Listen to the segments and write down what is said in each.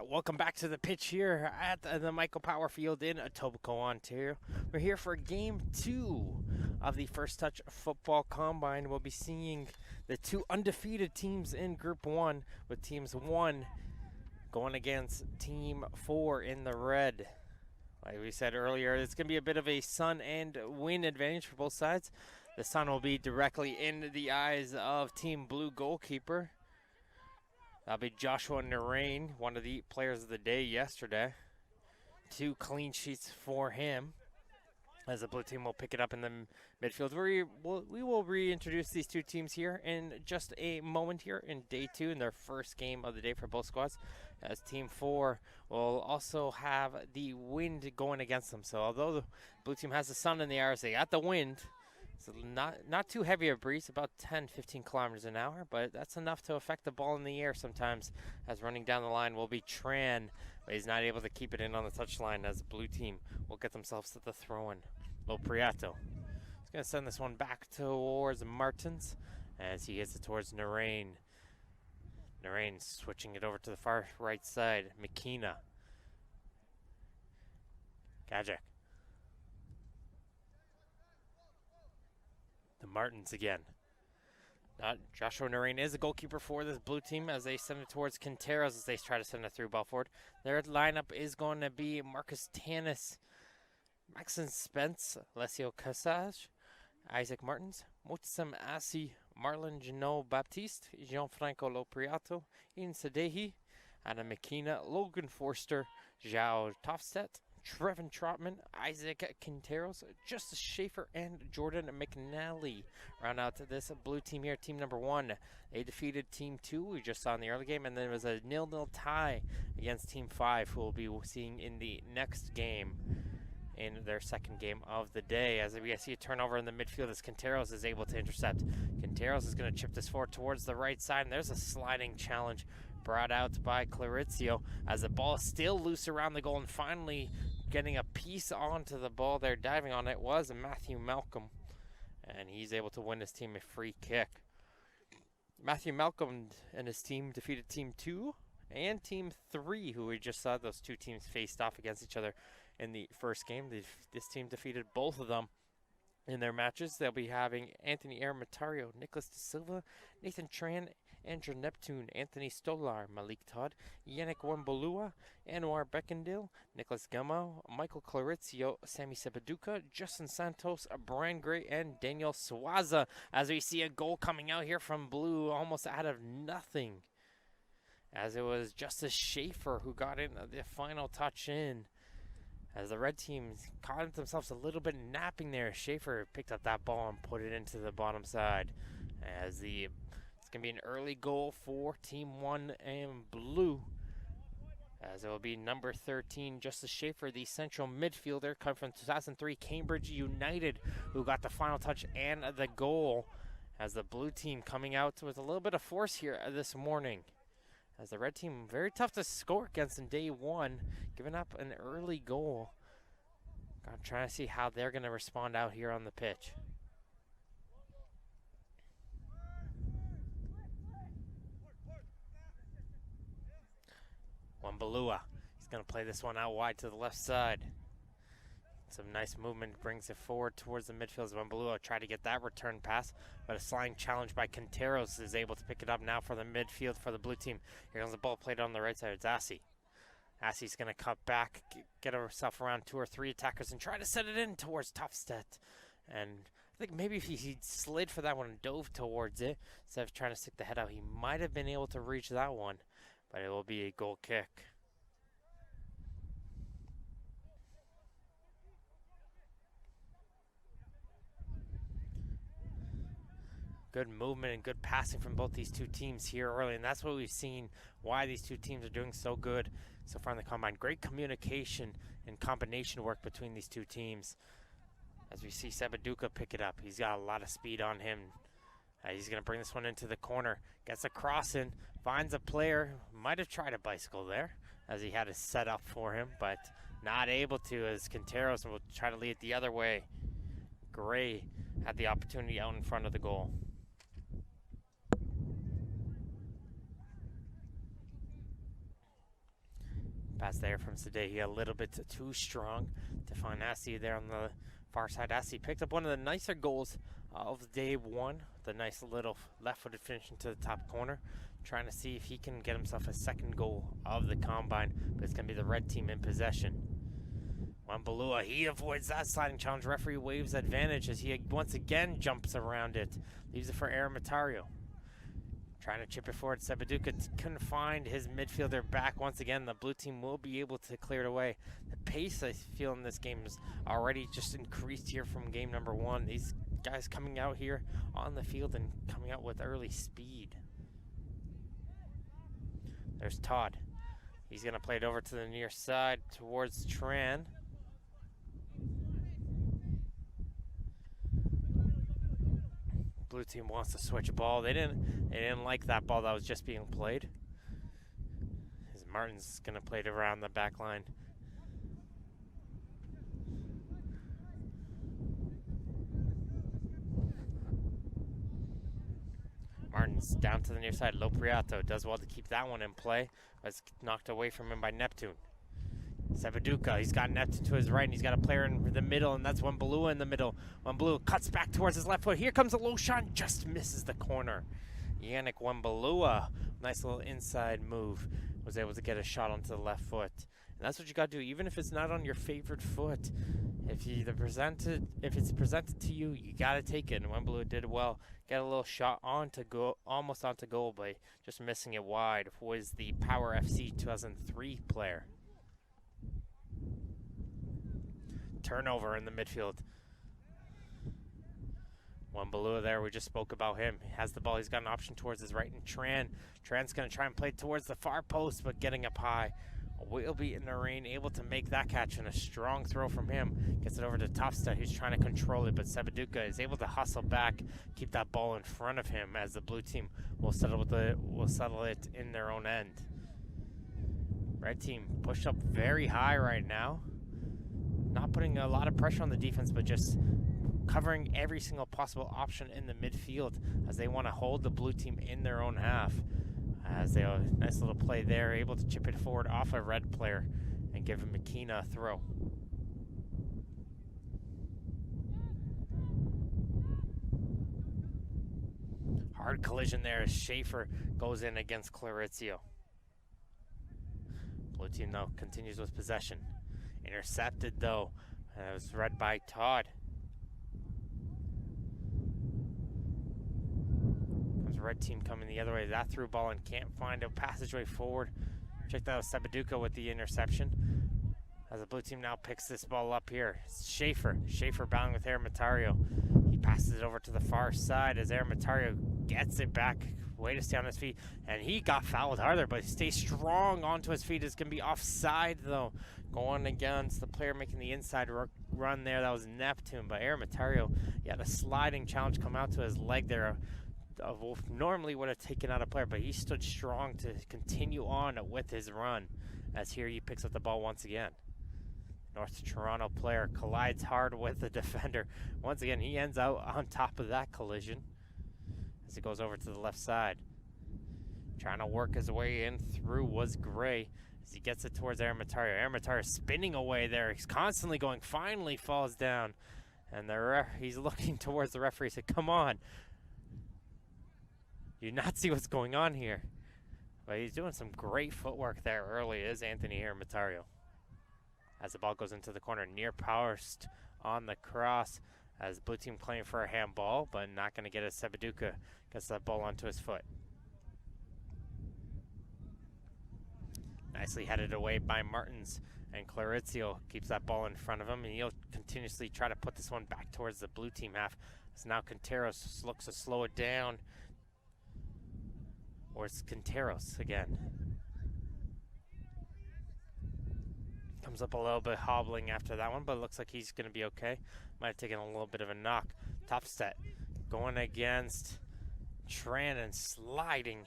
Welcome back to the pitch here at the Michael Power Field in Etobicoke, Ontario. We're here for Game 2 of the First Touch Football Combine. We'll be seeing the two undefeated teams in Group 1, with Teams 1 going against Team 4 in the red. Like we said earlier, it's going to be a bit of a sun and wind advantage for both sides. The sun will be directly in the eyes of Team Blue goalkeeper. That'll be Joshua Narain, one of the players of the day yesterday. 2 clean sheets for him, as the blue team will pick it up in the midfield. We will reintroduce these two teams here in just a moment here in Day 2 in their first game of the day for both squads, as Team 4 will also have the wind going against them. So although the blue team has the sun in the air, they got the wind. So not too heavy a breeze, about 10-15 kilometers an hour, but that's enough to affect the ball in the air sometimes, as running down the line will be Tran, but he's not able to keep it in on the touchline, as the blue team will get themselves to the throw-in. Lopriato. He's going to send this one back towards Martins, as he gets it towards Narain. Narain switching it over to the far right side. Mikina. Gajek. The Martins again. Joshua Narain is the goalkeeper for this blue team, as they send it towards Quinteros as they try to send it through ball forward. Their lineup is going to be Marcus Tanis, Maxon Spence, Alessio Casage, Isaac Martins, Motsam Asi, Marlon Janot Baptiste, Gianfranco Lopriato, Ian Sadehi, Anna Mikina, Logan Forster, João Tofstedt, Trevin Trotman, Isaac Quinteros, Justice Schaefer, and Jordan McNally round out this blue team here. Team number 1, they defeated Team 2, we just saw in the early game, and then it was a 0-0 tie against Team 5, who we'll be seeing in the next game, in their second game of the day. As we see a turnover in the midfield, as Quinteros is able to intercept. Quinteros is going to chip this forward towards the right side, and there's a sliding challenge brought out by Clarizio, as the ball is still loose around the goal, and finally getting a piece onto the ball there, diving on it, was Matthew Malcolm, and he's able to win his team a free kick. Matthew Malcolm and his team defeated Team 2 and Team 3, who we just saw. Those two teams faced off against each other in the first game. This team defeated both of them in their matches. They'll be having Anthony Aramatario, Nicholas De Silva, Nathan Tran, Andrew Neptune, Anthony Stolar, Malik Todd, Yannick Wembolua, Anwar Beckendale, Nicholas Gamo, Michael Clarizio, Sammy Sebaduka, Justin Santos, Brian Gray, and Daniel Swaza, as we see a goal coming out here from blue almost out of nothing, as it was Justice Schaefer who got in the final touch in, as the red team caught themselves a little bit napping there. Schaefer picked up that ball and put it into the bottom side, as it's going to be an early goal for Team 1 and blue, as it will be number 13, Justice Schaefer, the central midfielder, come from 2003 Cambridge United, who got the final touch and the goal, as the blue team coming out with a little bit of force here this morning, as the red team very tough to score against in Day 1, giving up an early goal. I'm trying to see how they're going to respond out here on the pitch. Wembolua, he's going to play this one out wide to the left side. Some nice movement brings it forward towards the midfield as Wembolua tried to get that return pass, but a sliding challenge by Quinteros is able to pick it up now for the midfield for the blue team. Here comes the ball played on the right side. It's Assi. Assi's going to cut back, get herself around 2 or 3 attackers, and try to set it in towards Tofstedt. And I think maybe if he slid for that one and dove towards it, instead of trying to stick the head out, he might have been able to reach that one, but it will be a goal kick. Good movement and good passing from both these two teams here early, and that's what we've seen, why these two teams are doing so good so far in the combine. Great communication and combination work between these two teams. As we see Sebaduka pick it up, he's got a lot of speed on him. He's going to bring this one into the corner, gets a cross in, finds a player, might have tried a bicycle there, as he had it set up for him, but not able to, as Quinteros will try to lead it the other way. Gray had the opportunity out in front of the goal. Pass there from Sadeghi, a little bit too strong to find Assi there on the far side. Assi picked up one of the nicer goals of day one. The nice little left-footed finish into the top corner. Trying to see if he can get himself a second goal of the combine, but it's going to be the red team in possession. Wambalua, he avoids that sliding challenge. Referee waves advantage as he once again jumps around it. Leaves it for Aramatario. Trying to chip it forward. Sebaduka couldn't find his midfielder back. Once again, the blue team will be able to clear it away. The pace I feel in this game is already just increased here from game number one. These guys coming out here on the field and coming out with early speed. There's Todd. He's going to play it over to the near side towards Tran. Blue team wants to switch a ball. They didn't like that ball that was just being played. As Martin's going to play it around the back line. Martin's down to the near side. Lopriato does well to keep that one in play. It's knocked away from him by Neptune. Sebaduka, he's got Neptune to his right, and he's got a player in the middle, and that's Wambalua in the middle. Wambalua cuts back towards his left foot. Here comes a low shot, just misses the corner. Yannick Wambalua, nice little inside move, was able to get a shot onto the left foot. And that's what you got to do, even if it's not on your favorite foot. If it's presented to you, you got to take it. And Wambalua did well. Get a little shot onto goal, almost onto goal, but just missing it wide. Was the Power FC 2003 player. Turnover in the midfield. Wambalua there, we just spoke about him. He has the ball, he's got an option towards his right, and Tran's going to try and play towards the far post, but getting up high. Will be in the rain, able to make that catch, and a strong throw from him. Gets it over to Topstead, who's trying to control it, but Sebaduka is able to hustle back, keep that ball in front of him as the blue team will settle it in their own end. Red team pushed up very high right now. Not putting a lot of pressure on the defense, but just covering every single possible option in the midfield as they want to hold the blue team in their own half. As they nice little play there, able to chip it forward off a red player and give Mikina a throw. Hard collision there as Schaefer goes in against Clarizio. Blue team now continues with possession. Intercepted though. It was read by Todd. Comes red team coming the other way. That through ball and can't find a passageway forward. Check that out, Sebaduka with the interception. As the blue team now picks this ball up here. It's Schaefer battling with Aramatario. He passes it over to the far side as Aramatario gets it back. Way to stay on his feet. And he got fouled harder, but he stays strong onto his feet. It's going to be offside though. Going against the player making the inside run there. That was Neptune, but Aramatario, he had a sliding challenge come out to his leg there. Normally would have taken out a player, but he stood strong to continue on with his run. As here he picks up the ball once again. North Toronto player collides hard with the defender. Once again, he ends out on top of that collision as it goes over to the left side. Trying to work his way in through was Gray as he gets it towards Aramatario. Aramatario spinning away there. He's constantly going, finally falls down. And he's looking towards the referee. He said, come on. Do you not see what's going on here? But he's doing some great footwork there early, is Anthony Aramatario. As the ball goes into the corner, near post on the cross. As blue team playing for a handball, but not going to get it. Sebaduka gets that ball onto his foot. Nicely headed away by Martins, and Clarizio keeps that ball in front of him, and he'll continuously try to put this one back towards the blue team half. So now Quinteros looks to slow it down. Or it's Quinteros again. Comes up a little bit hobbling after that one, but it looks like he's going to be okay. Might have taken a little bit of a knock. Top set going against Tran and sliding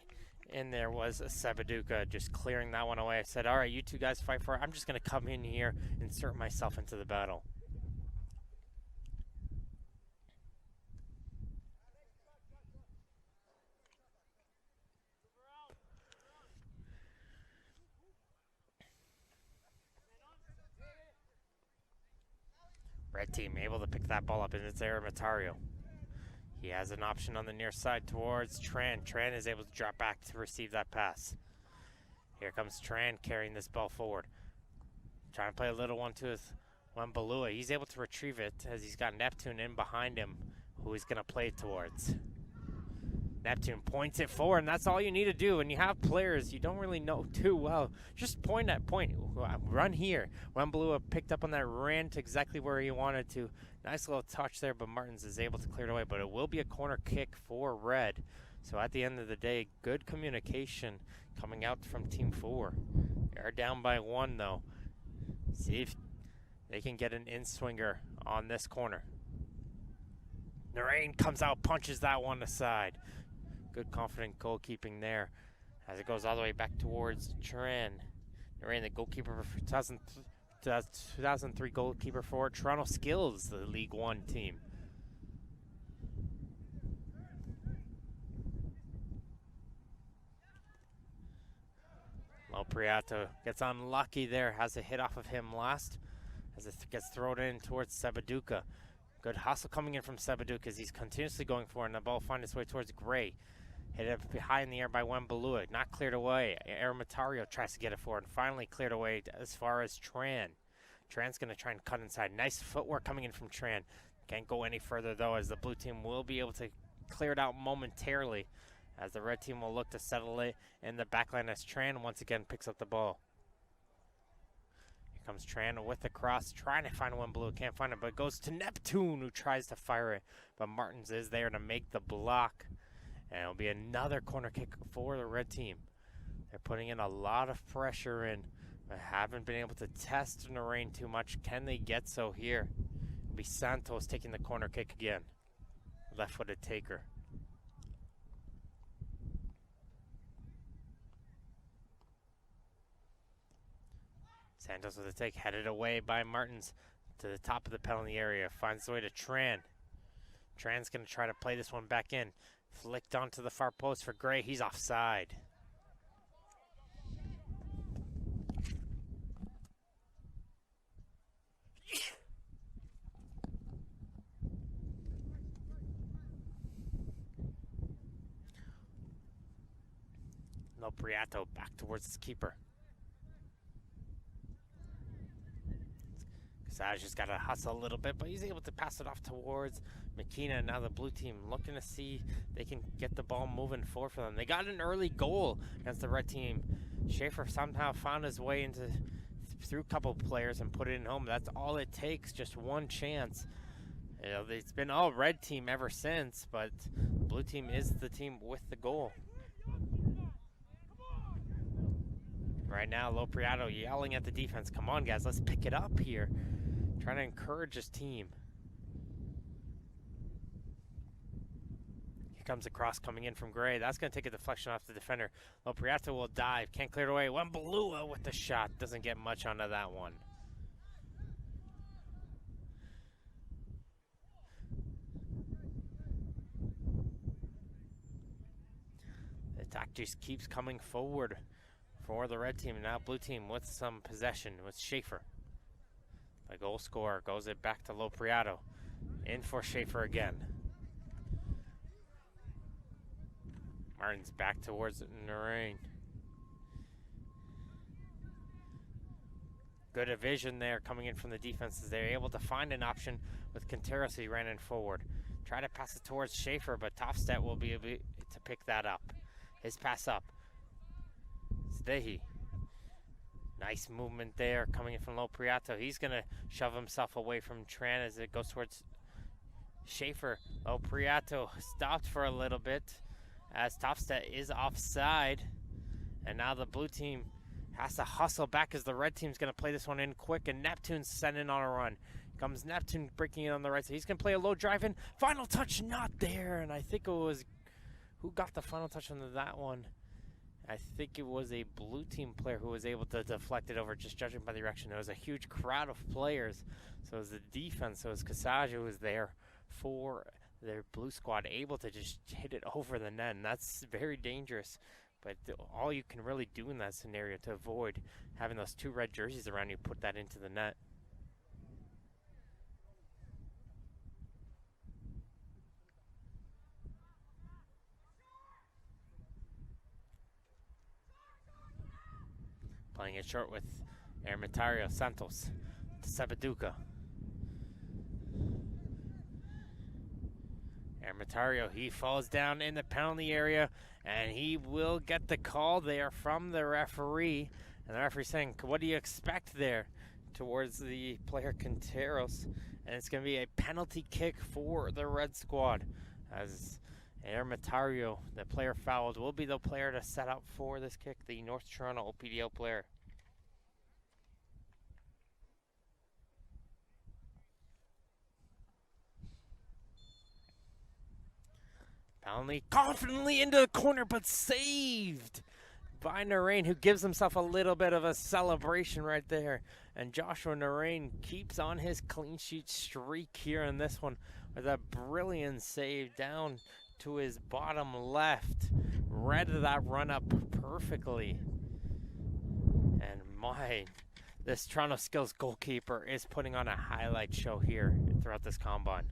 in there was Sebaduka, just clearing that one away. I said, all right, you two guys fight for it. I'm just going to come in here, insert myself into the battle. Red team able to pick that ball up, and it's Aramatario. He has an option on the near side towards Tran. Tran is able to drop back to receive that pass. Here comes Tran carrying this ball forward. Trying to play a little one to his Wembalua. He's able to retrieve it as he's got Neptune in behind him, who he's going to play it towards. Neptune points it forward, and that's all you need to do. When you have players you don't really know too well, just point at point. Run here. Wembalua picked up on that, ran to exactly where he wanted to. Nice little touch there, but Martins is able to clear it away. But it will be a corner kick for Red. So at the end of the day, good communication coming out from Team 4. They're down by 1, though. See if they can get an in-swinger on this corner. Narain comes out, punches that one aside. Good confident goalkeeping there as it goes all the way back towards Tran. Narain, the goalkeeper for 2003 goalkeeper for Toronto Skills, the League One team. Lopriato gets unlucky there, has a hit off of him last as it gets thrown in towards Sebaduka. Good hustle coming in from Sebaduka as he's continuously going for it, and the ball finds its way towards Gray. Hit it high in the air by Wembalua, not cleared away. Aramatario tries to get it forward and finally cleared away as far as Tran. Tran's going to try and cut inside. Nice footwork coming in from Tran. Can't go any further though, as the blue team will be able to clear it out momentarily, as the red team will look to settle it in the backline as Tran once again picks up the ball. Here comes Tran with the cross, trying to find Wembalua, can't find it, but it goes to Neptune, who tries to fire it, but Martins is there to make the block. And it'll be another corner kick for the red team. They're putting in a lot of pressure in, but haven't been able to test Narain too much. Can they get so here? It'll be Santos taking the corner kick again. Left-footed taker. Santos with a take, headed away by Martins to the top of the penalty area. Finds the way to Tran. Tran's going to try to play this one back in. Flicked onto the far post for Gray. He's offside. Lopriato back towards his keeper. Casage has got to hustle a little bit, but he's able to pass it off towards Mikina. Now the blue team looking to see they can get the ball moving forward for them. They got an early goal against the red team. Schaefer somehow found his way through a couple players and put it in home. That's all it takes, just one chance. You know, it's been all red team ever since, but blue team is the team with the goal. Right now, Lopriato yelling at the defense, come on guys, let's pick it up here. Trying to encourage his team. Here comes a cross coming in from Gray. That's going to take a deflection off the defender. Lopriato will dive, can't clear it away. Wembalua with the shot, doesn't get much onto that one. The attack just keeps coming forward for the red team. Now blue team with some possession with Schaefer. The goal scorer goes it back to Lopriato. In for Schaefer again. Martin's back towards Narain. Good evasion there coming in from the defenses. They're able to find an option with Quinteros. He ran in forward. Try to pass it towards Schaefer, but Tofstedt will be able to pick that up. His pass up. Sdehi. Nice movement there coming in from Lopriato. He's going to shove himself away from Tran as it goes towards Schaefer. Lopriato stopped for a little bit as Tofstedt is offside. And now the blue team has to hustle back as the red team's going to play this one in quick. And Neptune's sending on a run. Comes Neptune breaking in on the right side. He's going to play a low drive in. Final touch not there. And I think it was, who got the final touch on that one? I think it was a blue team player who was able to deflect it over, just judging by the direction. There was a huge crowd of players. So it was the defense. So it was Casage who was there for their blue squad, able to just hit it over the net. And that's very dangerous. But all you can really do in that scenario to avoid having those two red jerseys around you, put that into the net. Playing it short with Ermitario Santos to Sabaduka. Ermitario, he falls down in the penalty area, and he will get the call there from the referee. And the referee saying, what do you expect there, towards the player Quinteros? And it's going to be a penalty kick for the Red Squad, as Ermitario, the player fouled, will be the player to set up for this kick, the North Toronto OPDL player. Penalty confidently into the corner, but saved by Narain, who gives himself a little bit of a celebration right there. And Joshua Narain keeps on his clean sheet streak here in this one with a brilliant save down to his bottom left. Read that run up perfectly. And this Toronto Skills goalkeeper is putting on a highlight show here throughout this combine,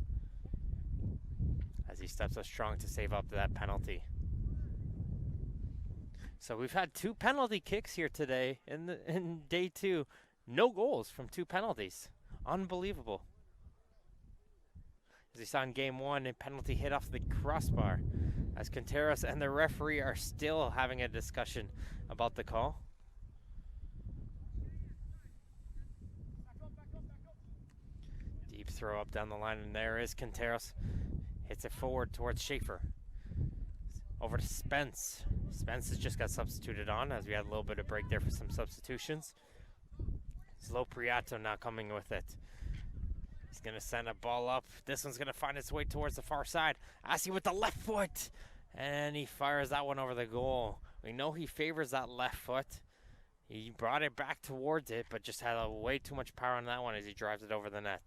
as he steps up strong to save up that penalty. So we've had 2 penalty kicks here today in day 2. No goals from 2 penalties. Unbelievable. As we saw in game 1, a penalty hit off the crossbar, as Quinteros and the referee are still having a discussion about the call. Deep throw up down the line, and there is Quinteros. Hits it forward towards Schaefer. Over to Spence. Spence has just got substituted on, as we had a little bit of break there for some substitutions. Slow Priato now coming with it. He's going to send a ball up. This one's going to find its way towards the far side. Asi with the left foot. And he fires that one over the goal. We know he favors that left foot. He brought it back towards it, but just had way too much power on that one as he drives it over the net.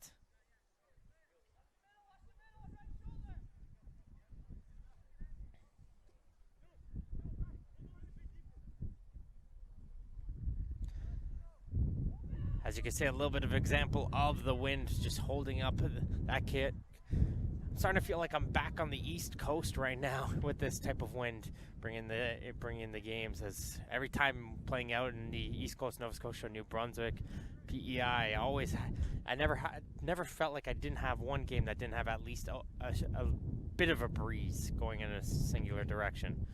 As you can see, a little bit of example of the wind just holding up that kit. I'm starting to feel like I'm back on the East Coast right now with this type of wind, bringing the games. As every time playing out in the East Coast, Nova Scotia, New Brunswick, PEI, I never felt like I didn't have one game that didn't have at least a bit of a breeze going in a singular direction.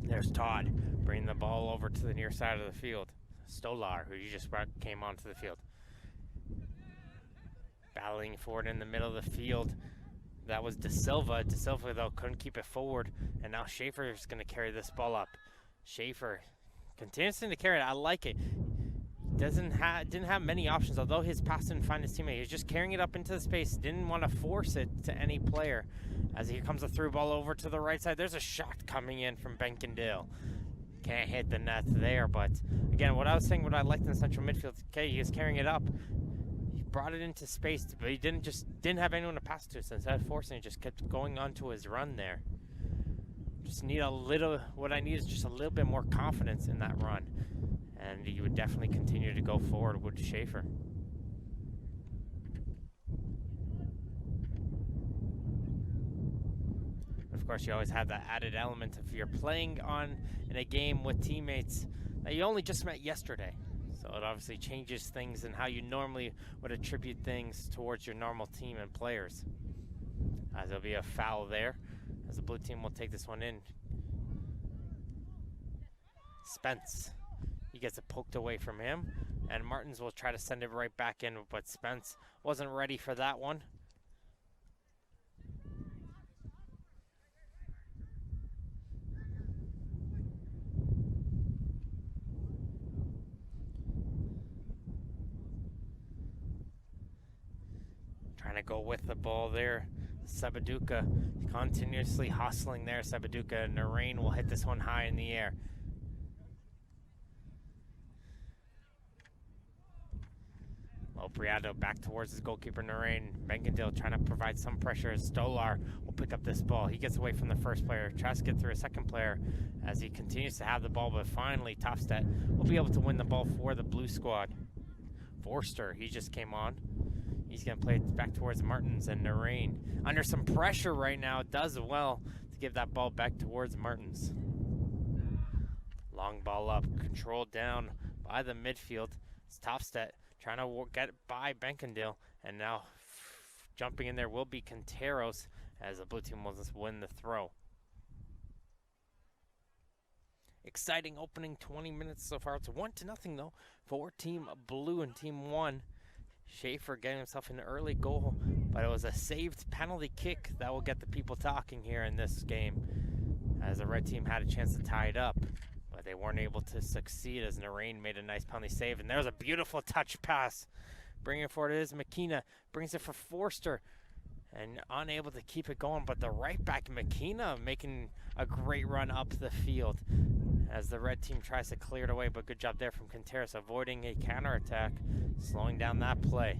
There's Todd bringing the ball over to the near side of the field. Stolar, who you just came onto the field. Battling forward in the middle of the field. That was De Silva. De Silva, though, couldn't keep it forward. And now Schaefer is going to carry this ball up. Schaefer continues to carry it. I like it. Didn't have many options, although his pass didn't find his teammate. He was just carrying it up into the space. Didn't want to force it to any player. As here comes a through ball over to the right side. There's a shot coming in from Benkendale. Can't hit the net there, but again, what I was saying, what I liked in the central midfield, okay, he was carrying it up. He brought it into space, but he didn't have anyone to pass to, so instead of forcing it, just kept going on to his run there. Just need what I need is just a little bit more confidence in that run. And he would definitely continue to go forward with Schaefer. Of course, you always have that added element if you're playing in a game with teammates that you only just met yesterday. So it obviously changes things and how you normally would attribute things towards your normal team and players. As there'll be a foul there, as the blue team will take this one in. Spence. He gets it poked away from him, and Martins will try to send it right back in, but Spence wasn't ready for that one. Trying to go with the ball there. Sabaduka continuously hustling there. Sabaduka and Narain will hit this one high in the air. Priato back towards his goalkeeper, Narain. Benkendale trying to provide some pressure as Stolar will pick up this ball. He gets away from the first player, tries to get through a second player as he continues to have the ball, but finally Topstedt will be able to win the ball for the blue squad. Forster, he just came on. He's going to play it back towards Martins, and Narain, under some pressure right now, does well to give that ball back towards Martins. Long ball up, controlled down by the midfield. It's Topstedt trying to get by Benkendale, and now jumping in there will be Quinteros as the blue team will just win the throw. Exciting opening 20 minutes so far. It's 1-0 though for Team Blue and Team 1. Schaefer getting himself an early goal, but it was a saved penalty kick that will get the people talking here in this game, as the red team had a chance to tie it up, but they weren't able to succeed as Narain made a nice penalty save, and there's a beautiful touch pass. Bringing it forward, it is Mikina, brings it for Forster, and unable to keep it going, but the right back Mikina making a great run up the field as the red team tries to clear it away, but good job there from Quinteros avoiding a counterattack, slowing down that play.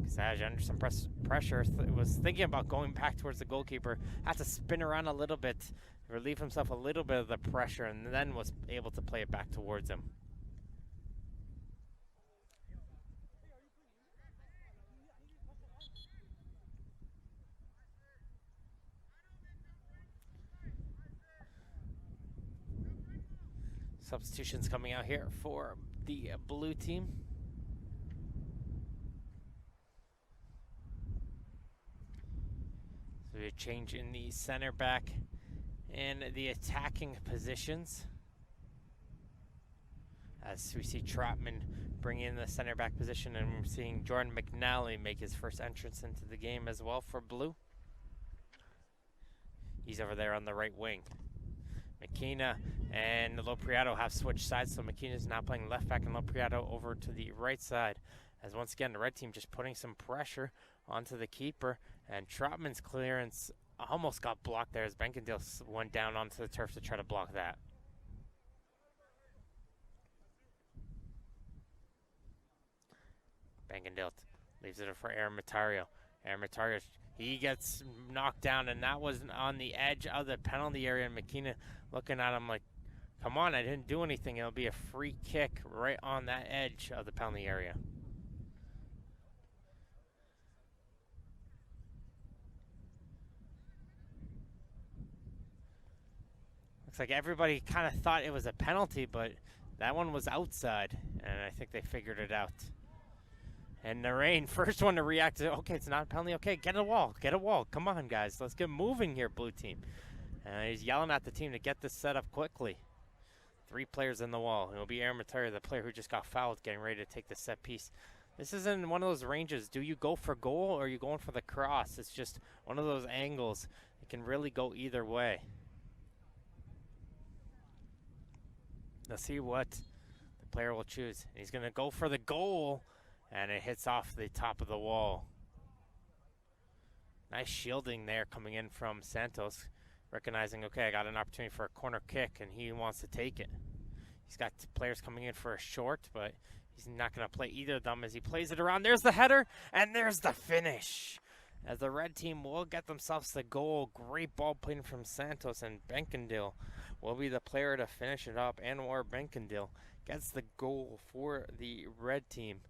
Saj under some pressure, was thinking about going back towards the goalkeeper, had to spin around a little bit, relieve himself a little bit of the pressure, and then was able to play it back towards him. Substitutions coming out here for the blue team. So a change in the center back and the attacking positions. As we see Trotman bring in the center back position, and we're seeing Jordan McNally make his first entrance into the game as well for blue. He's over there on the right wing. Mikina and Lopriato have switched sides, so Mikina is now playing left back and Lopriato over to the right side. As once again, the red team just putting some pressure onto the keeper, and Trotman's clearance almost got blocked there as Benkendale went down onto the turf to try to block that. Benkendale leaves it for Aaron Matario. Aaron Matario, he gets knocked down, and that was on the edge of the penalty area, and Mikina looking at him like, come on, I didn't do anything. It'll be a free kick right on that edge of the penalty area. Looks like everybody kind of thought it was a penalty, but that one was outside, and I think they figured it out. And Narain, first one to react to, okay, it's not a penalty. Okay, get a wall. Come on, guys. Let's get moving here, blue team. He's yelling at the team to get this set up quickly. 3 players in the wall. It will be Aaron Matera, the player who just got fouled, getting ready to take the set piece. This isn't one of those ranges. Do you go for goal or are you going for the cross? It's just one of those angles. It can really go either way. Let's see what the player will choose. He's going to go for the goal, and it hits off the top of the wall. Nice shielding there coming in from Santos, recognizing, okay, I got an opportunity for a corner kick, and he wants to take it. He's got players coming in for a short, but he's not going to play either of them as he plays it around. There's the header, and there's the finish. As the red team will get themselves the goal. Great ball playing from Santos, and Benkendale will be the player to finish it up. Anwar Benkendale gets the goal for the red team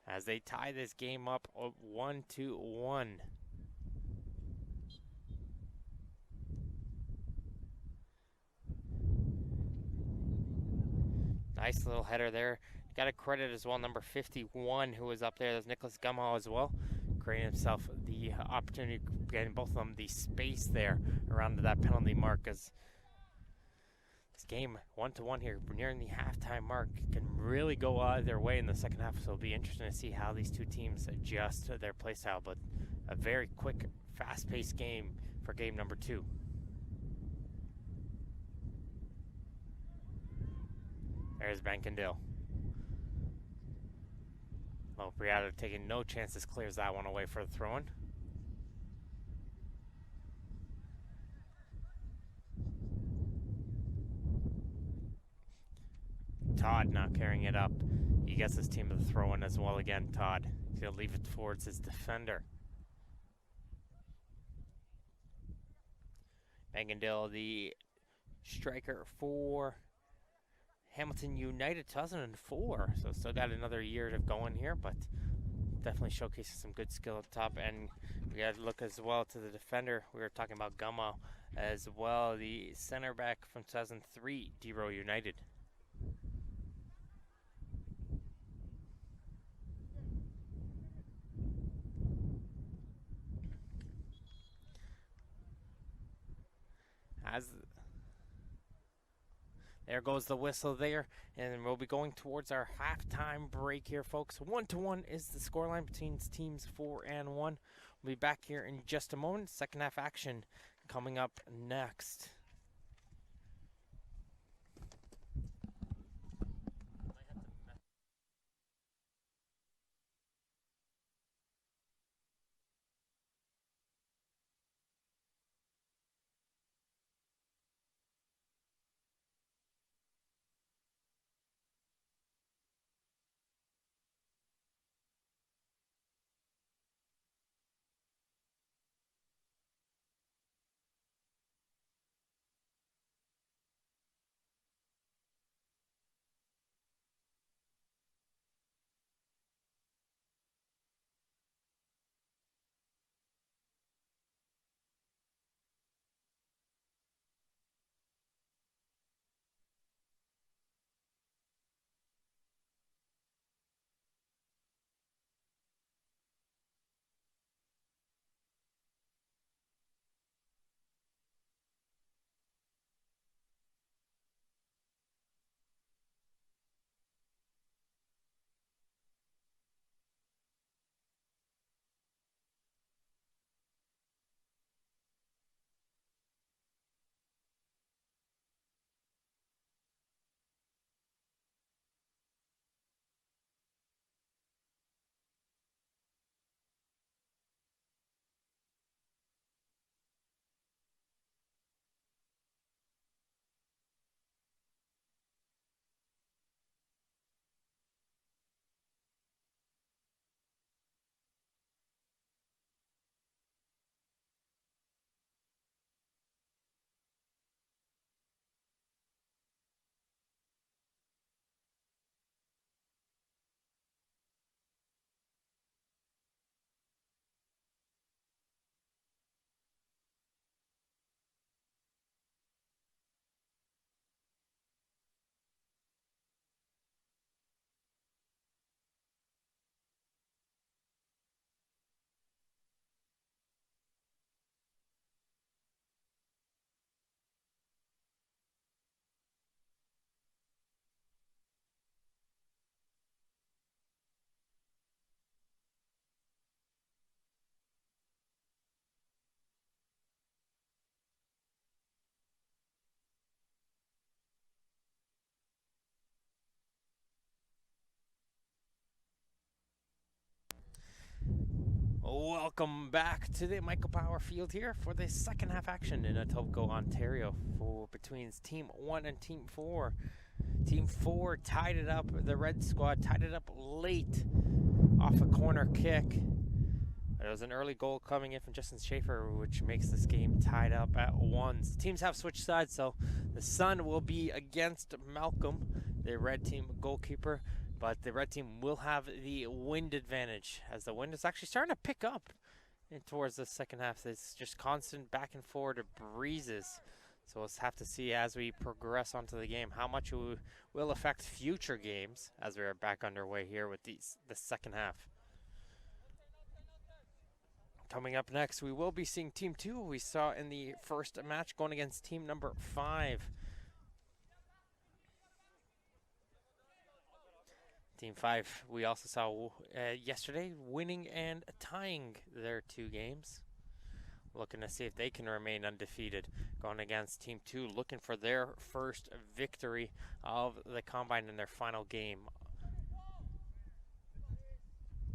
as they tie this game up 1-1. Nice little header there. Got a credit as well, number 51, who was up there. There's Nicholas Gumhall as well, creating himself the opportunity, getting both of them the space there around that penalty mark. As this game 1-1 here, nearing the halftime mark, can really go either way in the second half. So it'll be interesting to see how these two teams adjust their play style. But a very quick, fast-paced game for game number 2. There's Benkendale. Lopriato taking no chances, clears that one away for the throw-in. Todd not carrying it up. He gets his team to the throw-in as well again, Todd. He's going to leave it towards his defender. Benkendale, the striker for Hamilton United, 2004. So still got another year to go in here, but definitely showcasing some good skill up top. And we got to look as well to the defender. We were talking about Gummo as well, the center back from 2003, Dero United. As there goes the whistle there, and we'll be going towards our halftime break here, folks. 1-1 is the scoreline between teams 4 and 1. We'll be back here in just a moment. Second half action coming up next. Welcome back to the Michael Power Field here for the second half action in Etobicoke, Ontario, for between Team 1 and Team 4. Team 4 tied it up. The Red Squad tied it up late off a corner kick. It was an early goal coming in from Justin Schaefer, which makes this game tied up at 1. Teams have switched sides, so the Sun will be against Malcolm, the red team goalkeeper. But the red team will have the wind advantage, as the wind is actually starting to pick up towards the second half. It's just constant back and forward breezes. So we'll have to see as we progress onto the game how much it will affect future games as we are back underway here with the second half. Coming up next, we will be seeing Team 2 we saw in the first match going against team number 5. Team 5, we also saw yesterday winning and tying their 2 games. Looking to see if they can remain undefeated. Going against Team 2, looking for their first victory of the Combine in their final game.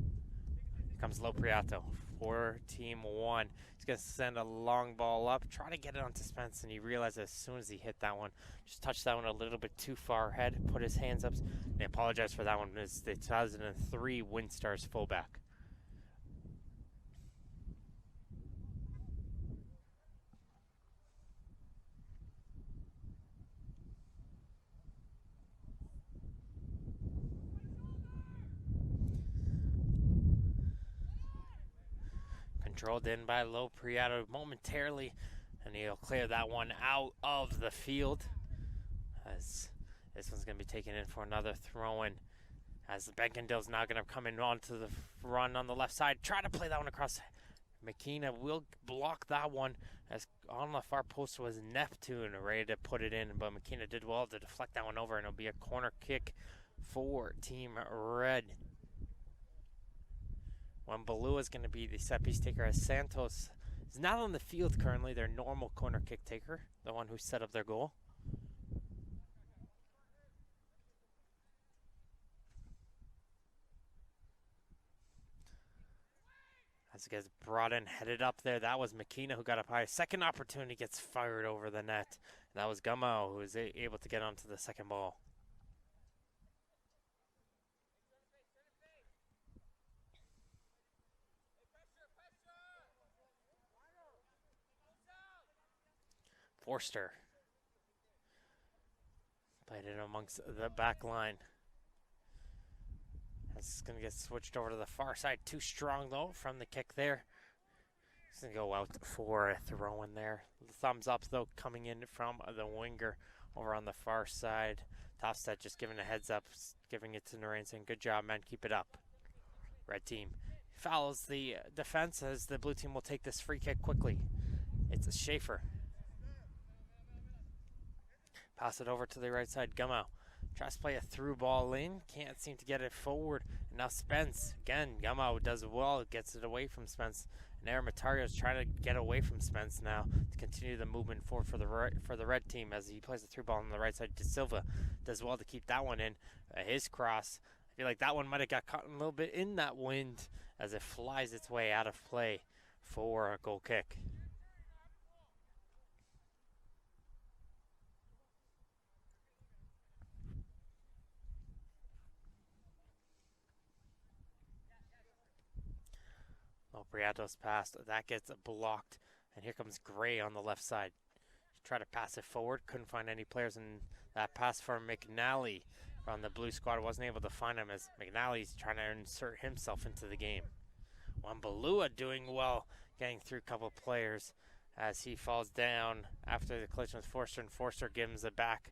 Here comes Lopriato for Team 1. He's going to send a long ball up, try to get it onto Spence, and he realized as soon as he hit that one, just touched that one a little bit too far ahead, put his hands up. They apologize for that one. It's the 2003 Windstars fullback. controlled in by Lopriato momentarily, and he'll clear that one out of the field. As this one's going to be taken in for another throw-in. As Benkendale's now going to come in onto the run on the left side. Try to play that one across. Mikina will block that one, as on the far post was Neptune ready to put it in, but Mikina did well to deflect that one over, and it'll be a corner kick for Team Red. Wembalua is going to be the set piece taker, as Santos is not on the field currently, their normal corner kick taker, the one who set up their goal. As it gets brought in, headed up there, that was Mikina who got up high. Second opportunity gets fired over the net. And that was Gummo who was able to get onto the second ball. Forster played it amongst the back line. This is going to get switched over to the far side. Too strong, though, from the kick there. He's going to go out for a throw in there. Thumbs up, though, coming in from the winger over on the far side. Topstead just giving a heads up, giving it to Narain, saying, good job, man, keep it up. Red team fouls the defense, as the blue team will take this free kick quickly. It's a Schaefer. Pass it over to the right side, Gummo. Tries to play a through ball in, can't seem to get it forward. And now Spence, again, Gummo does well, gets it away from Spence. And Aramatario is trying to get away from Spence now to continue the movement forward for the red team, as he plays the through ball on the right side. De Silva does well to keep that one in. His cross, I feel like that one might have got caught a little bit in that wind, as it flies its way out of play for a goal kick. Briato's pass, that gets blocked, and here comes Gray on the left side. Try to pass it forward, couldn't find any players, and that pass from McNally on the blue squad wasn't able to find him, as McNally's trying to insert himself into the game. Wembalua doing well, getting through a couple of players as he falls down after the collision with Forster, and Forster gives a back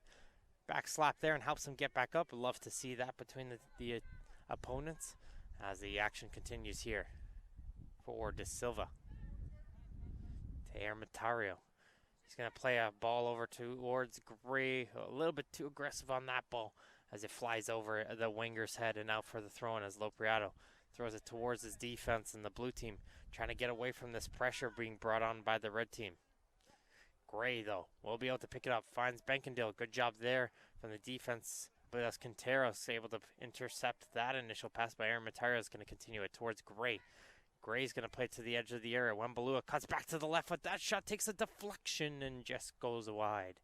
slap there and helps him get back up. Love to see that between the opponents as the action continues here. For De Silva to Aramatario. He's going to play a ball over towards Gray. A little bit too aggressive on that ball as it flies over the winger's head and out for the throw-in, as Lopriato throws it towards his defense, and the blue team trying to get away from this pressure being brought on by the red team. Gray, though, will be able to pick it up. Finds Benkendale. Good job there from the defense. But as Quinteros able to intercept that initial pass by Aramatario, is going to continue it towards Gray. Gray's going to play to the edge of the area. Wembalua cuts back to the left foot. That shot takes a deflection and just goes wide,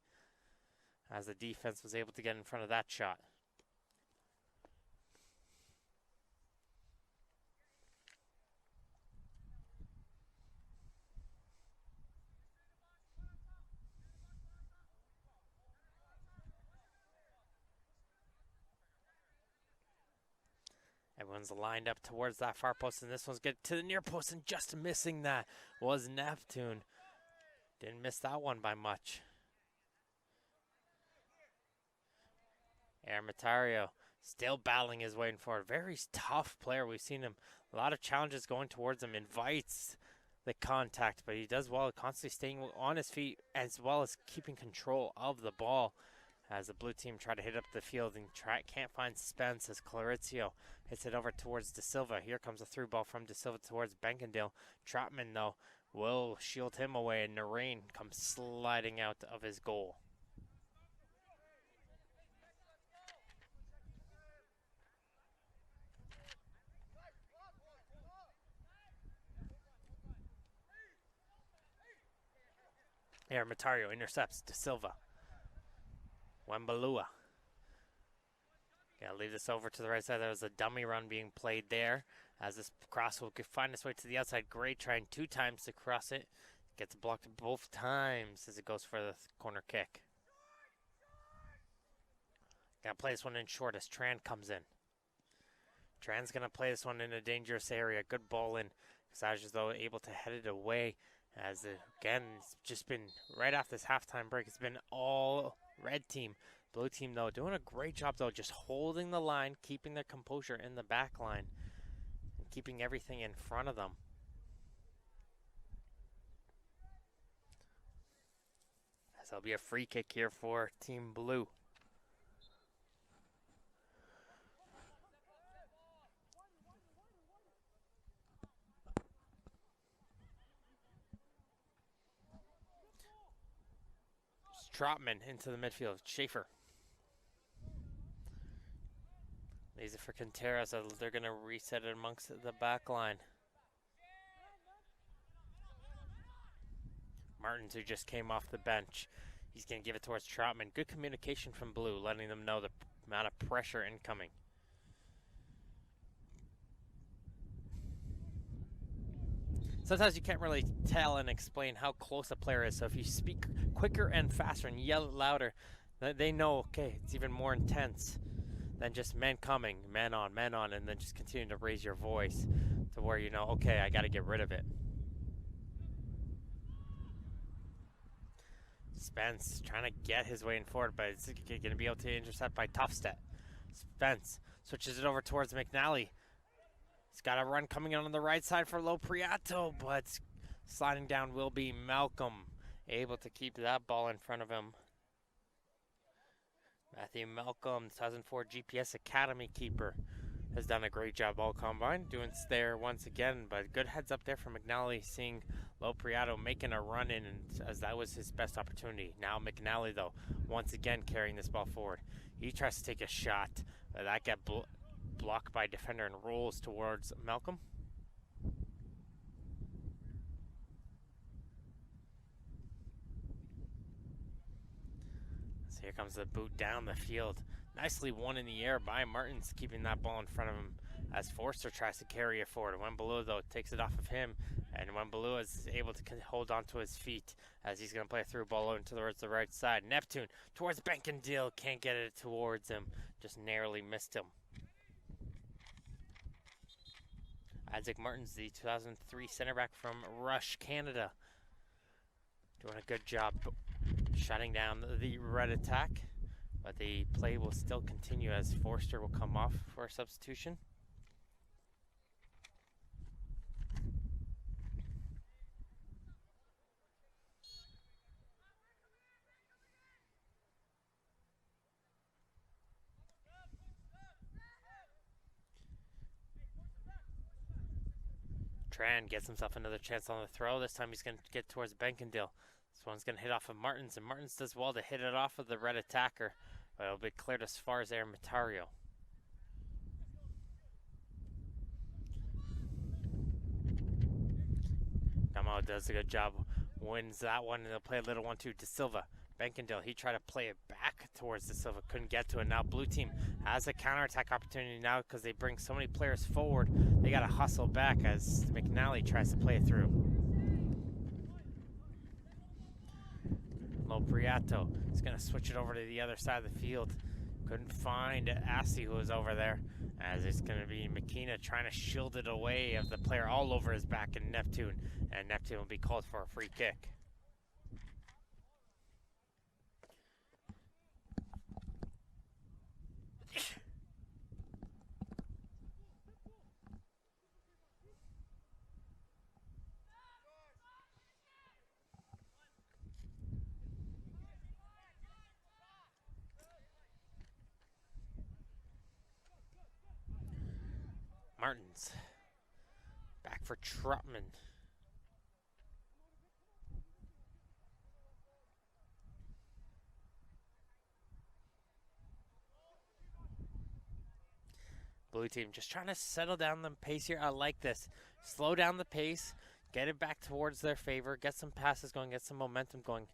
as the defense was able to get in front of that shot. Everyone's lined up towards that far post, and this one's getting to the near post, and just missing that was Neptune. Didn't miss that one by much. Aramatario still battling his way forward. Very tough player. We've seen him, a lot of challenges going towards him, invites the contact, but he does well, constantly staying on his feet as well as keeping control of the ball, as the blue team try to hit up the field and can't find Spence, as Clarizio hits it over towards De Silva. Here comes a through ball from De Silva towards Benkendale. Trotman, though, will shield him away, and Narain comes sliding out of his goal. Aramatario intercepts De Silva. Wembalua. Gotta leave this over to the right side. There was a dummy run being played there, as this cross will find its way to the outside. Gray trying 2 times to cross it. Gets blocked both times as it goes for the corner kick. Gotta play this one in short as Tran comes in. Tran's gonna play this one in a dangerous area. Good ball in. Exage though able to head it away as again it's just been right off this halftime break. It's been all red team. Blue team though doing a great job though, just holding the line, keeping their composure in the back line, and keeping everything in front of them. As there'll be a free kick here for Team Blue. Trotman into the midfield. Schaefer. Leaves it for Quintero, so they're going to reset it amongst the back line. Martins, who just came off the bench. He's going to give it towards Trotman. Good communication from Blue, letting them know the amount of pressure incoming. Sometimes you can't really tell and explain how close a player is. So if you speak quicker and faster and yell it louder, they know, okay, it's even more intense than just men coming, man on, and then just continue to raise your voice to where you know, okay, I got to get rid of it. Spence trying to get his way in forward, but it's going to be able to intercept by Tofstedt. Spence switches it over towards McNally. He's got a run coming in on the right side for Lopriato, but sliding down will be Malcolm, able to keep that ball in front of him. Matthew Malcolm, 2004 GPS Academy keeper, has done a great job all combine, doing there once again, but good heads up there for McNally, seeing Lopriato making a run in, and as that was his best opportunity. Now McNally, though, once again carrying this ball forward. He tries to take a shot, but that got blocked by defender and rolls towards Malcolm. So here comes the boot down the field. Nicely won in the air by Martins, keeping that ball in front of him as Forster tries to carry it forward. Wembulu, though, takes it off of him, and Wembulu is able to hold on to his feet as he's going to play a through ball into the right side. Neptune towards Benkendil, can't get it towards him, just narrowly missed him. Isaac Martins, the 2003 center back from Rush, Canada, doing a good job shutting down the red attack, but the play will still continue as Forster will come off for a substitution. Tran gets himself another chance on the throw. This time he's going to get towards Benkendil. This one's going to hit off of Martins, and Martins does well to hit it off of the red attacker, but it'll be cleared as far as Aaron Matario. Gamo does a good job, wins that one, and they'll play a little 1-2 to Silva. Benkendil, he tried to play it back towards the Silva, couldn't get to it. Now Blue team has a counterattack opportunity now because they bring so many players forward. They got to hustle back as McNally tries to play it through. Lopriato is going to switch it over to the other side of the field. Couldn't find Assy, who was over there, as it's going to be Mikina trying to shield it away of the player all over his back in Neptune, and Neptune will be called for a free kick. Martins back for Trotman. Blue team just trying to settle down the pace here. I like this. Slow down the pace, get it back towards their favor, get some passes going, get some momentum going.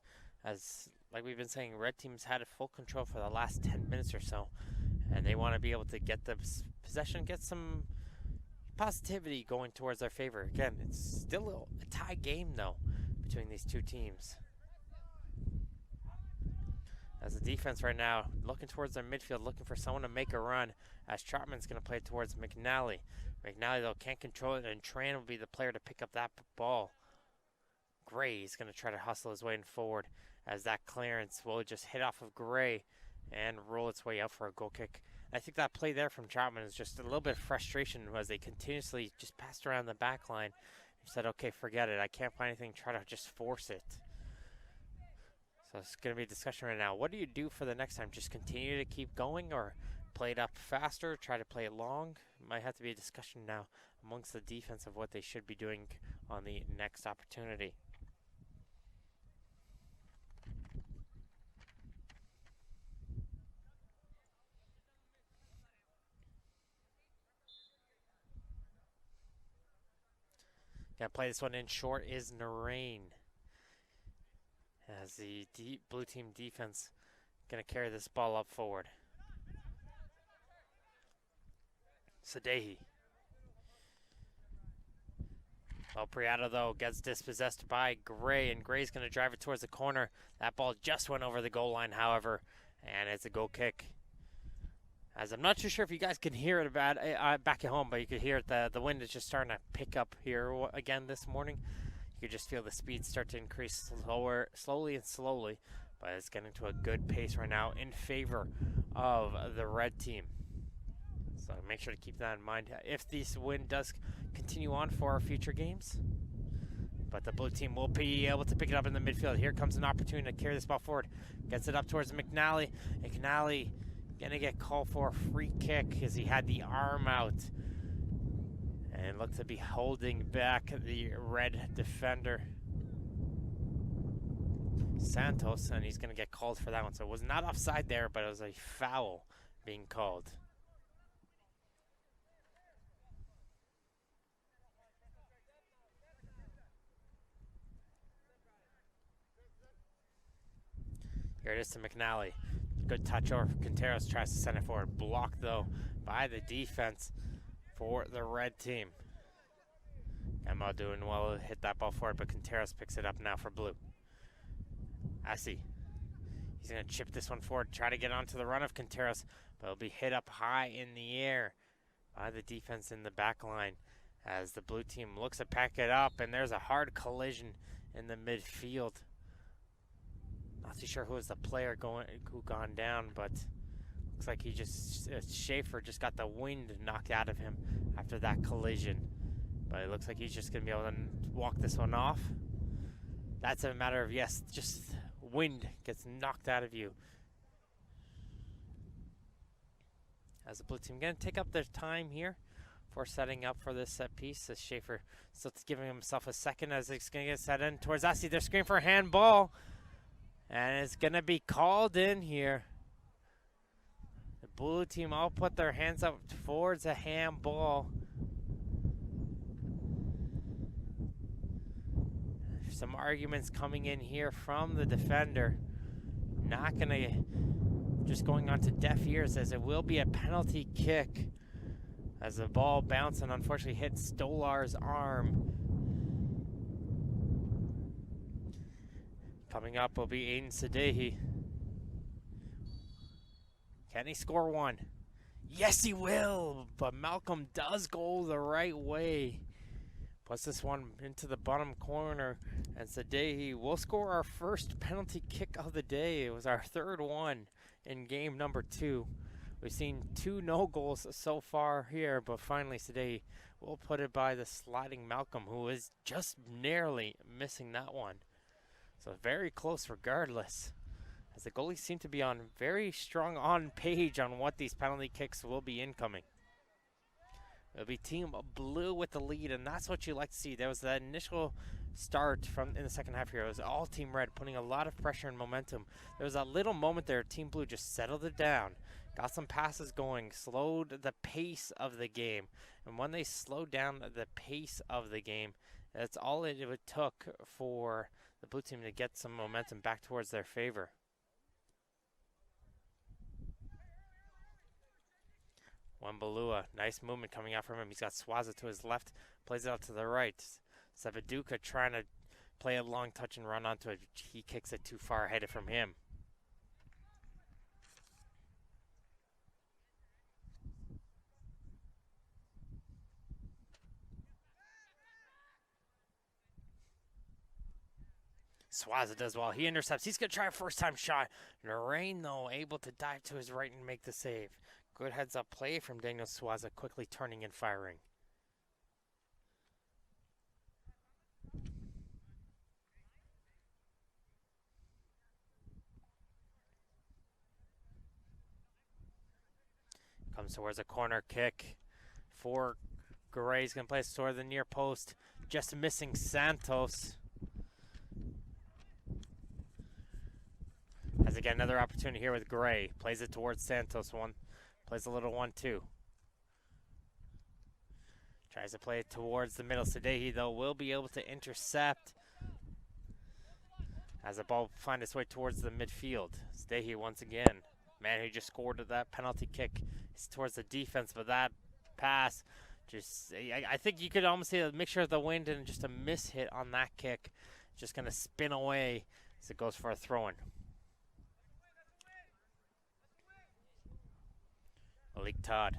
As like we've been saying, red team's had full control for the last 10 minutes or so, and they want to be able to get the possession, get some positivity going towards their favor. Again, it's still a tie game though between these two teams. As the defense right now looking towards their midfield, looking for someone to make a run, as Trotman's going to play towards McNally. McNally, though, can't control it, and Tran will be the player to pick up that ball. Gray is going to try to hustle his way forward as that clearance will just hit off of Gray and roll its way out for a goal kick. I think that play there from Troutman is just a little bit of frustration as they continuously just passed around the back line. He said, okay, forget it. I can't find anything. Try to just force it. So it's going to be a discussion right now. What do you do for the next time? Just continue to keep going or play it up faster, try to play it long? Might have to be a discussion now amongst the defense of what they should be doing on the next opportunity. Gonna play this one in short is Narain. As the blue team defense gonna carry this ball up forward. Sadehi. Well, Prieto, though, gets dispossessed by Gray, and Gray's going to drive it towards the corner. That ball just went over the goal line, however, and it's a goal kick. As I'm not too sure if you guys can hear it back at home, but you could hear it. The wind is just starting to pick up here again this morning. You could just feel the speed start to increase slowly, but it's getting to a good pace right now in favor of the red team. So make sure to keep that in mind if this wind does continue on for our future games. But the blue team will be able to pick it up in the midfield. Here comes an opportunity to carry this ball forward. Gets it up towards McNally. McNally going to get called for a free kick as he had the arm out. And looked to be holding back the red defender, Santos. And he's going to get called for that one. So it was not offside there, but it was a foul being called. Here it is to McNally. Good touch over. Quinteros tries to send it forward. Blocked, though, by the defense for the red team. Emma doing well to hit that ball forward, but Quinteros picks it up now for blue. Asi. He's going to chip this one forward, try to get onto the run of Quinteros, but it'll be hit up high in the air by the defense in the back line as the blue team looks to pack it up, and there's a hard collision in the midfield. Not too sure who was the player who gone down, but looks like he just Schaefer just got the wind knocked out of him after that collision. But it looks like he's just gonna be able to walk this one off. That's a matter of just wind gets knocked out of you. As the blue team gonna take up their time here for setting up for this set piece. As Schaefer still giving himself a second as it's gonna get set in towards Asi. They're screaming for a handball. And it's going to be called in here. The blue team all put their hands up towards a handball. Some arguments coming in here from the defender. Not going to, just going on to deaf ears as it will be a penalty kick. As the ball bounced and unfortunately hit Stolar's arm. Coming up will be Aiden Sadehi. Can he score one? Yes, he will. But Malcolm does go the right way. Puts this one into the bottom corner. And Sadehi will score our first penalty kick of the day. It was our third one in game number 2. We've seen 2 no goals so far here. But finally, Sadehi will put it by the sliding Malcolm, who is just narrowly missing that one. So very close regardless, as the goalies seem to be on very strong on page on what these penalty kicks will be incoming. It'll be Team Blue with the lead, and that's what you like to see. There was that initial start in the second half here. It was all Team Red putting a lot of pressure and momentum. There was that little moment there. Team Blue just settled it down, got some passes going, slowed the pace of the game. And when they slowed down the pace of the game, that's all it took for the blue team to get some momentum back towards their favor. Wembalua, nice movement coming out from him. He's got Swaza to his left, plays it out to the right. Sabaduka trying to play a long touch and run onto it. He kicks it too far, headed from him. Swaza does well. He intercepts. He's going to try a first-time shot. Narain, though, able to dive to his right and make the save. Good heads-up play from Daniel Swaza, quickly turning and firing. Comes towards a corner kick for Gray. He's going to play it toward the near post. Just missing Santos. Has again another opportunity here with Gray. Plays it towards Santos. Plays a little 1-2. Tries to play it towards the middle. Sadehi, though, will be able to intercept as the ball finds its way towards the midfield. Sadehi once again. Man who just scored that penalty kick is towards the defense, but that pass just, I think you could almost see a mixture of the wind and just a miss hit on that kick. Just going to spin away as it goes for a throw-in. Malik Todd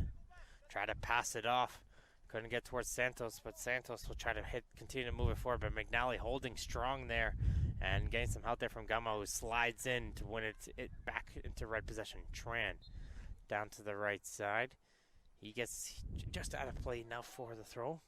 tried to pass it off. Couldn't get towards Santos, but Santos will try to continue to move it forward. But McNally holding strong there and getting some help there from Gama, who slides in to win it back into red possession. Tran down to the right side. He gets just out of play now for the throw.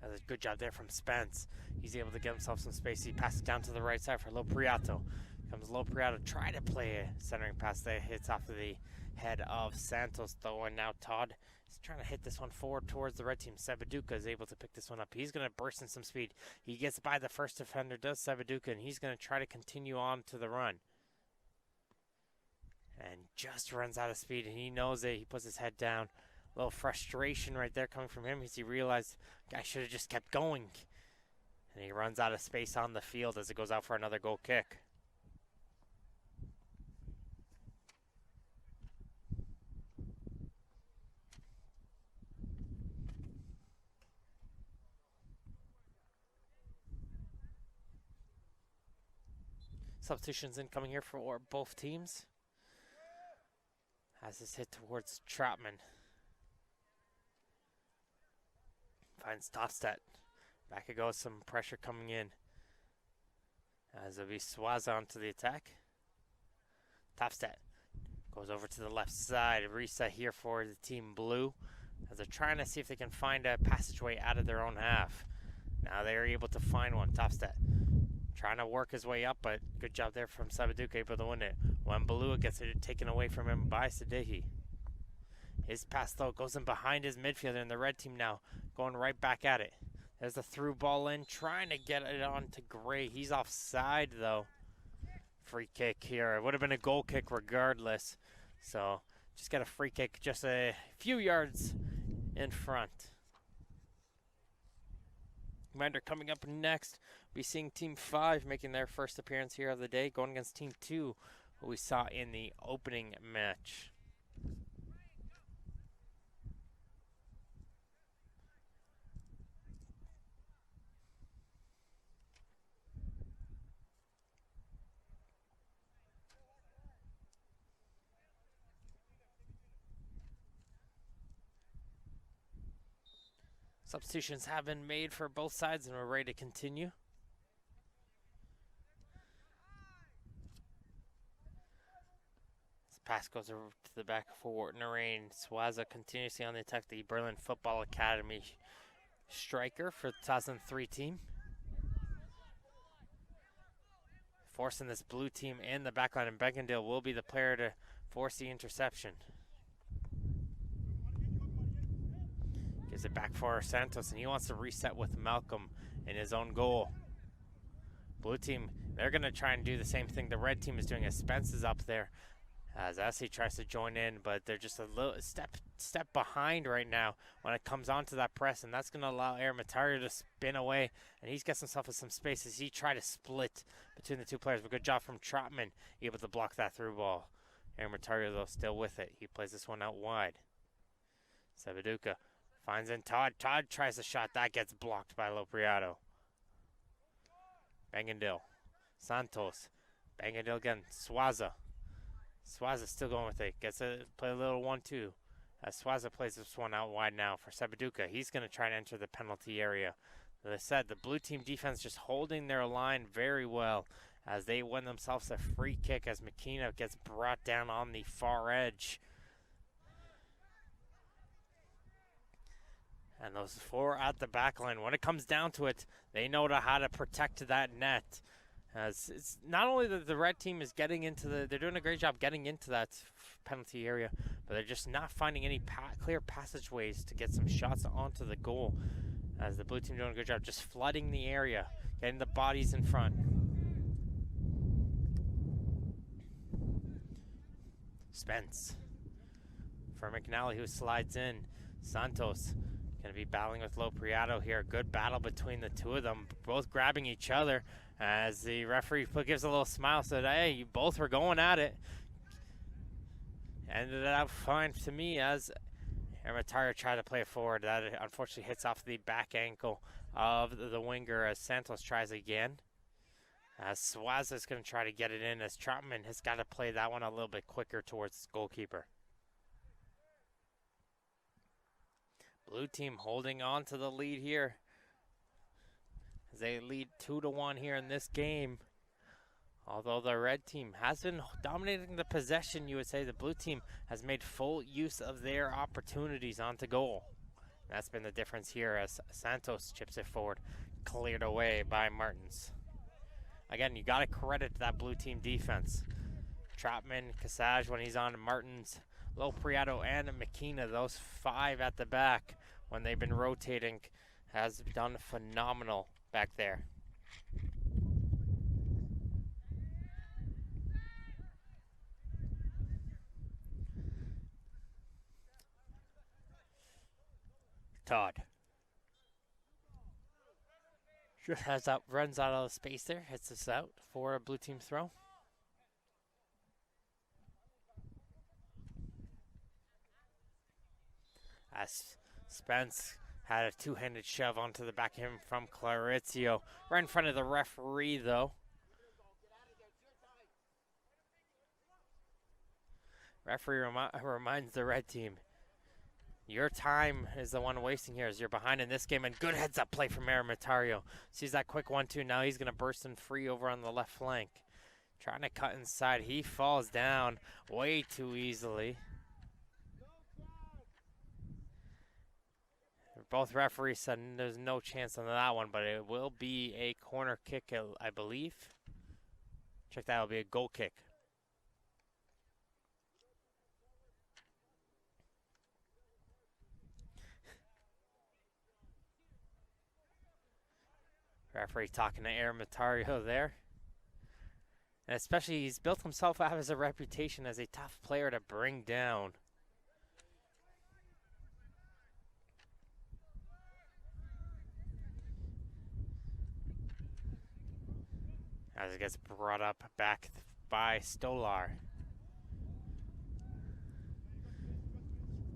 That's a good job there from Spence. He's able to get himself some space. He passes down to the right side for Lopriato. Comes Lopriato, try to play a centering pass that hits off of the head of Santos, though, and now Todd is trying to hit this one forward towards the red team. Sebaduka is able to pick this one up. He's going to burst in some speed. He gets by the first defender, does Sebaduka, and he's going to try to continue on to the run. And just runs out of speed, and he knows it. He puts his head down. A little frustration right there coming from him as he realized, I should have just kept going. And he runs out of space on the field as it goes out for another goal kick. Substitutions incoming here for both teams. Has this hit towards Trotman. Finds Topstat. Back it goes, some pressure coming in. As it'll be Swaza onto the attack. Topstat goes over to the left side. Reset here for the team blue, as they're trying to see if they can find a passageway out of their own half. Now they're able to find one. Topstat trying to work his way up, but good job there from Sabaduka, able to win it. When Balua gets it taken away from him by Sadehi. His pass, though, goes in behind his midfielder, and the red team now going right back at it. There's the through ball in, trying to get it on to Gray. He's offside, though. Free kick here. It would have been a goal kick regardless. So just got a free kick just a few yards in front. Commander coming up next. We'll be seeing Team 5 making their first appearance here of the day, going against Team 2, who we saw in the opening match. Substitutions have been made for both sides, and we're ready to continue. This pass goes over to the back for Narain. Swaza continuously on the attack, the Berlin Football Academy striker for the 2003 team. Forcing this blue team in the backline, and Beggendale will be the player to force the interception. Gives it back for Santos, and he wants to reset with Malcolm in his own goal. Blue team, they're going to try and do the same thing the red team is doing as Spence is up there. As Essie tries to join in, but they're just a little step behind right now when it comes onto that press, and that's going to allow Aramatario to spin away, and he's got himself in some space as he tries to split between the two players. But good job from Trotman, able to block that through ball. Aramatario, though, still with it. He plays this one out wide. Sebaduka finds in Todd. Todd tries a shot. That gets blocked by Lopriato. Bangendil. Santos. Bangendil again. Swaza. Swaza still going with it. Gets a play a little 1-2. As Swaza plays this one out wide now for Sebaduka. He's going to try to enter the penalty area. As I said, the blue team defense just holding their line very well as they win themselves a free kick as Mikina gets brought down on the far edge. And those four at the back line, when it comes down to it, they know how to protect that net. As it's not only that the red team is getting into they're doing a great job getting into that penalty area, but they're just not finding any clear passageways to get some shots onto the goal. As the blue team doing a good job just flooding the area, getting the bodies in front. Spence for McNally, who slides in. Santos going to be battling with Lopriato here. Good battle between the two of them, both grabbing each other as the referee gives a little smile, said, hey, you both were going at it. Ended up fine to me as Ermitario tried to play it forward. That unfortunately hits off the back ankle of the winger as Santos tries again. As Swaza is going to try to get it in as Trotman has got to play that one a little bit quicker towards his goalkeeper. Blue team holding on to the lead here as they lead 2-1 here in this game. Although the red team has been dominating the possession, you would say the blue team has made full use of their opportunities onto goal. That's been the difference here as Santos chips it forward, cleared away by Martins. Again, you got to credit that blue team defense. Trotman, Casage when he's on, Martins, Lopriato, and Mikina, those five at the back when they've been rotating, has done phenomenal back there. Todd. Runs out of space there, hits this out for a blue team throw. As Spence had a two-handed shove onto the back of him from Clarizio. Right in front of the referee, though. Referee reminds the red team, your time is the one wasting here as you're behind in this game. And good heads-up play from Ermitario. Sees that quick 1-2. Now he's going to burst in free over on the left flank. Trying to cut inside. He falls down way too easily. Both referees said there's no chance on that one, but it will be a corner kick, I believe. Check that, it'll be a goal kick. Referee talking to Ermitario there. And especially he's built himself out as a reputation as a tough player to bring down. As it gets brought up back by Stolar.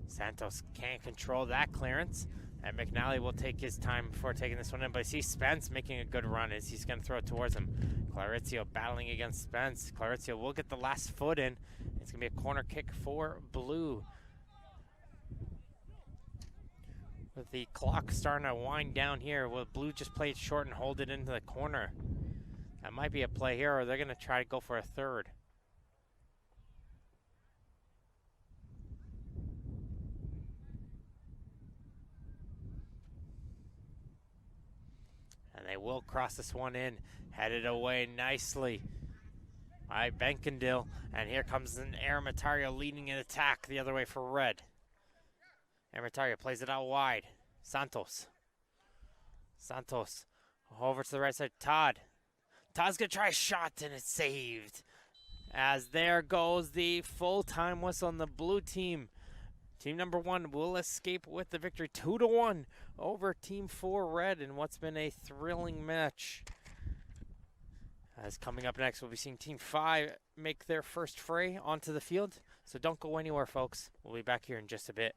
Santos can't control that clearance. And McNally will take his time before taking this one in. But I see Spence making a good run as he's going to throw it towards him. Clarizio battling against Spence. Clarizio will get the last foot in. It's going to be a corner kick for blue. With the clock starting to wind down here, will blue just play it short and hold it into the corner? That might be a play here, or they're going to try to go for a third. And they will cross this one in, headed away nicely by Benkendil. And here comes an Ermitario leading an attack the other way for red. Ermitario plays it out wide. Santos over to the right side. Todd's going to try a shot, and it's saved. As there goes the full-time whistle on the blue team. Team number 1 will escape with the victory 2-1 over Team 4 Red in what's been a thrilling match. As coming up next, we'll be seeing Team 5 make their first fray onto the field. So don't go anywhere, folks. We'll be back here in just a bit.